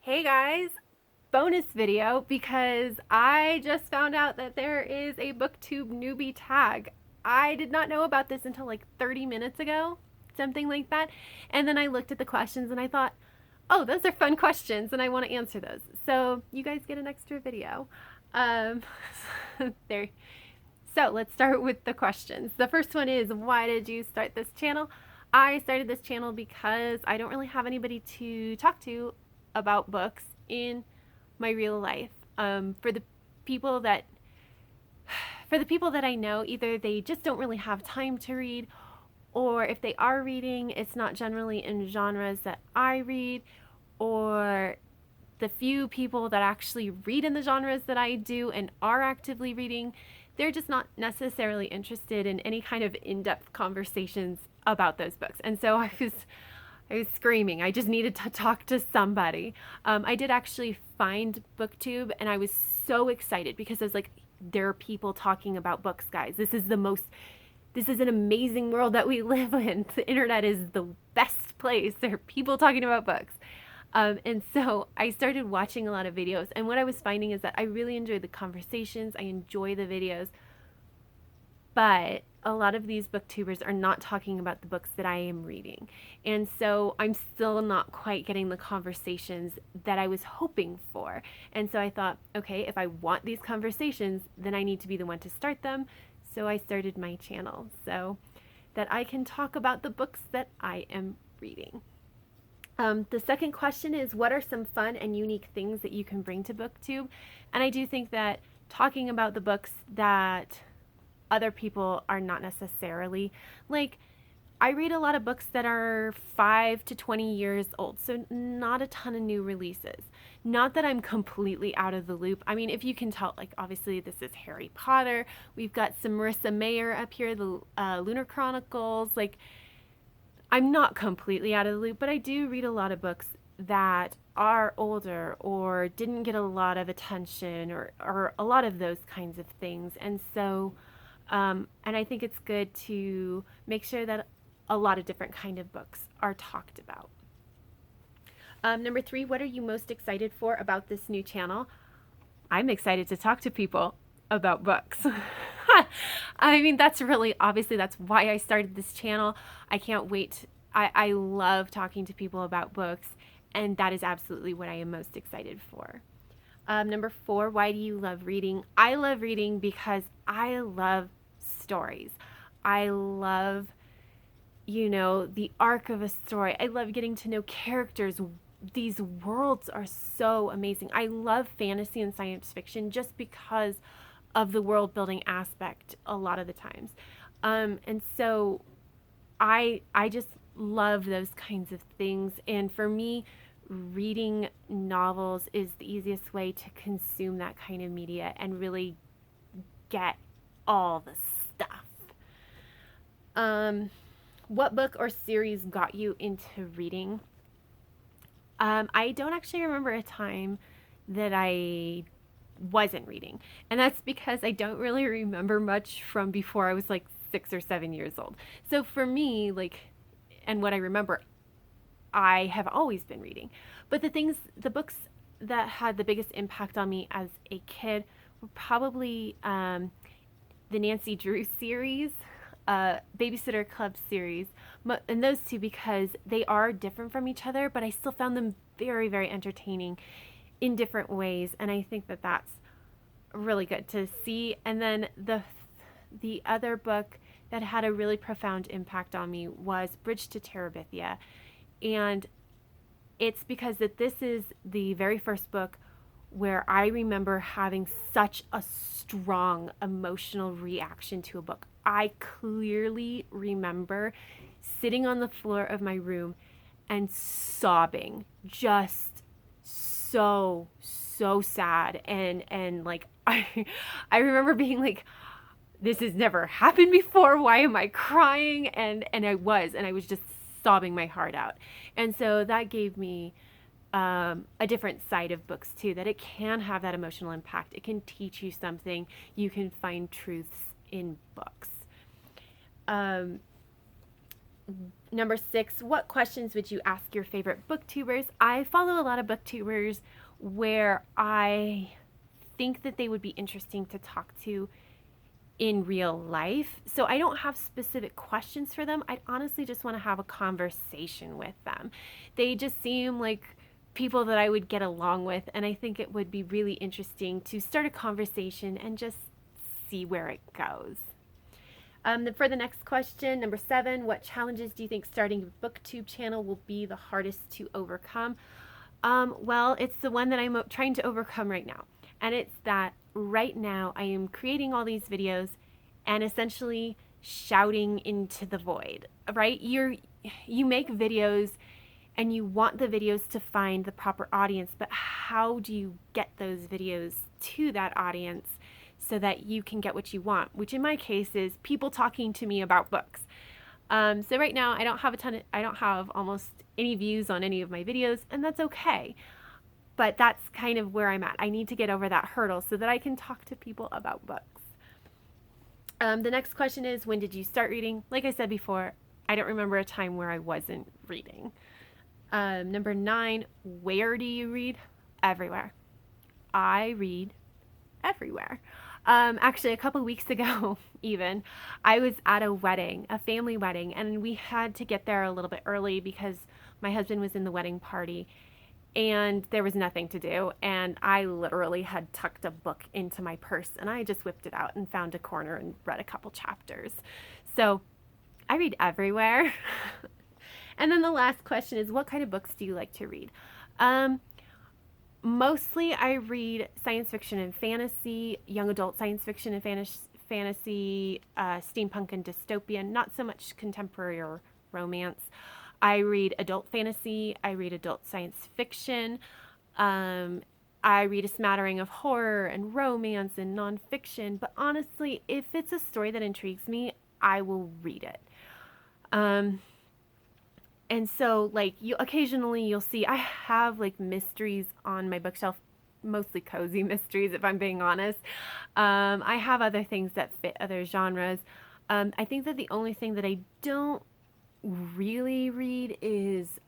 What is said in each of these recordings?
Hey guys, bonus video because I just found out that there is a Booktube Newbie Tag. I did not know about this until like 30 minutes ago, something like that. And then I looked at the questions and I thought, oh, those are fun questions and I want to answer those. So you guys get an extra video. Um, there. So let's start with the questions. The first one is, why did you start this channel? I started this channel because I don't really have anybody to talk to about books in my real life. For the people that I know, either they just don't really have time to read, or if they are reading, it's not generally in genres that I read, or the few people that actually read in the genres that I do and are actively reading, they're just not necessarily interested in any kind of in-depth conversations about those books. And so I was screaming. I just needed to talk to somebody. I did actually find Booktube, and I was so excited because I was like, there are people talking about books, guys. This is an amazing world that we live in. The internet is the best place. There are people talking about books. And so I started watching a lot of videos, and what I was finding is that I really enjoy the conversations. I enjoy the videos, but a lot of these booktubers are not talking about the books that I am reading. And so I'm still not quite getting the conversations that I was hoping for. And so I thought, okay, if I want these conversations, then I need to be the one to start them. So I started my channel so that I can talk about the books that I am reading. The second question is, what are some fun and unique things that you can bring to BookTube? And I do think that talking about the books that other people are not necessarily, like, I read a lot of books that are 5 to 20 years old, so not a ton of new releases. Not that I'm completely out of the loop. I mean, if you can tell, like, obviously this is Harry Potter. We've got some Marissa Mayer up here, the Lunar Chronicles. Like, I'm not completely out of the loop, but I do read a lot of books that are older or didn't get a lot of attention or a lot of those kinds of things. And so, and I think it's good to make sure that a lot of different kind of books are talked about. Number 3, what are you most excited for about this new channel? I'm excited to talk to people about books. I mean, that's really, obviously, that's why I started this channel. I can't wait. I love talking to people about books, and that is absolutely what I am most excited for. Number 4, why do you love reading? I love reading because I love stories. I love, the arc of a story. I love getting to know characters. These worlds are so amazing. I love fantasy and science fiction just because of the world building aspect a lot of the times. And so I just love those kinds of things. And for me, reading novels is the easiest way to consume that kind of media and really get all the stuff. What book or series got you into reading? I don't actually remember a time that I wasn't reading. And that's because I don't really remember much from before I was like 6 or 7 years old. So for me, and what I remember, I have always been reading. But the books that had the biggest impact on me as a kid were probably the Nancy Drew series, Babysitter Club series, and those two, because they are different from each other, but I still found them very, very entertaining in different ways, and I think that that's really good to see. And then the other book that had a really profound impact on me was Bridge to Terabithia, and it's because this is the very first book where I remember having such a strong emotional reaction to a book. I clearly remember sitting on the floor of my room and sobbing, just so sad, and like I remember being like, this has never happened before, why am I crying? And I was just sobbing my heart out. And so that gave me a different side of books too, that it can have that emotional impact. It can teach you something. You can find truths in books. Number 6, what questions would you ask your favorite booktubers? I follow a lot of booktubers where I think that they would be interesting to talk to in real life. So I don't have specific questions for them. I honestly just want to have a conversation with them. They just seem like people that I would get along with, and I think it would be really interesting to start a conversation and just see where it goes. For the next question, number 7, what challenges do you think starting a booktube channel will be the hardest to overcome? Well, it's the one that I'm trying to overcome right now. And it's that right now I am creating all these videos and essentially shouting into the void, right? You make videos and you want the videos to find the proper audience, but how do you get those videos to that audience so that you can get what you want, which in my case is people talking to me about books. So right now I don't have almost any views on any of my videos, and that's okay. But that's kind of where I'm at. I need to get over that hurdle so that I can talk to people about books. The next question is, when did you start reading? Like I said before, I don't remember a time where I wasn't reading. Number 9, where do you read? Everywhere. I read everywhere. Actually, a couple weeks ago, even, I was at a wedding, a family wedding, and we had to get there a little bit early because my husband was in the wedding party and there was nothing to do. And I literally had tucked a book into my purse and I just whipped it out and found a corner and read a couple chapters. So I read everywhere. And then the last question is, what kind of books do you like to read? Mostly I read science fiction and fantasy, young adult science fiction and fantasy, steampunk and dystopian, not so much contemporary or romance. I read adult fantasy, I read adult science fiction, I read a smattering of horror and romance and nonfiction, but honestly, if it's a story that intrigues me, I will read it. And so, like, occasionally you'll see, I have, like, mysteries on my bookshelf, mostly cozy mysteries, if I'm being honest. I have other things that fit other genres. I think that the only thing that I don't really read is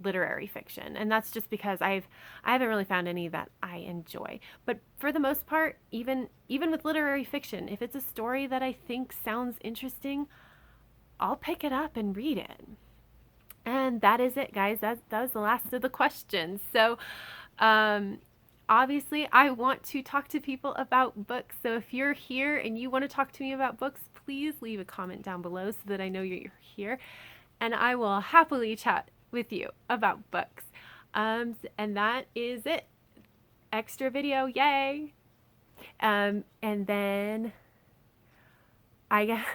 literary fiction, and that's just because I haven't really found any that I enjoy. But for the most part, even with literary fiction, if it's a story that I think sounds interesting, I'll pick it up and read it. And that is it, guys. That was the last of the questions. So obviously I want to talk to people about books. So if you're here and you want to talk to me about books, please leave a comment down below so that I know you're here. And I will happily chat with you about books. And that is it. Extra video, yay! And then I guess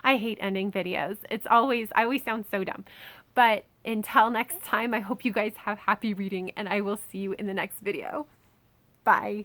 I hate ending videos. I always sound so dumb. But until next time, I hope you guys have happy reading, and I will see you in the next video. Bye.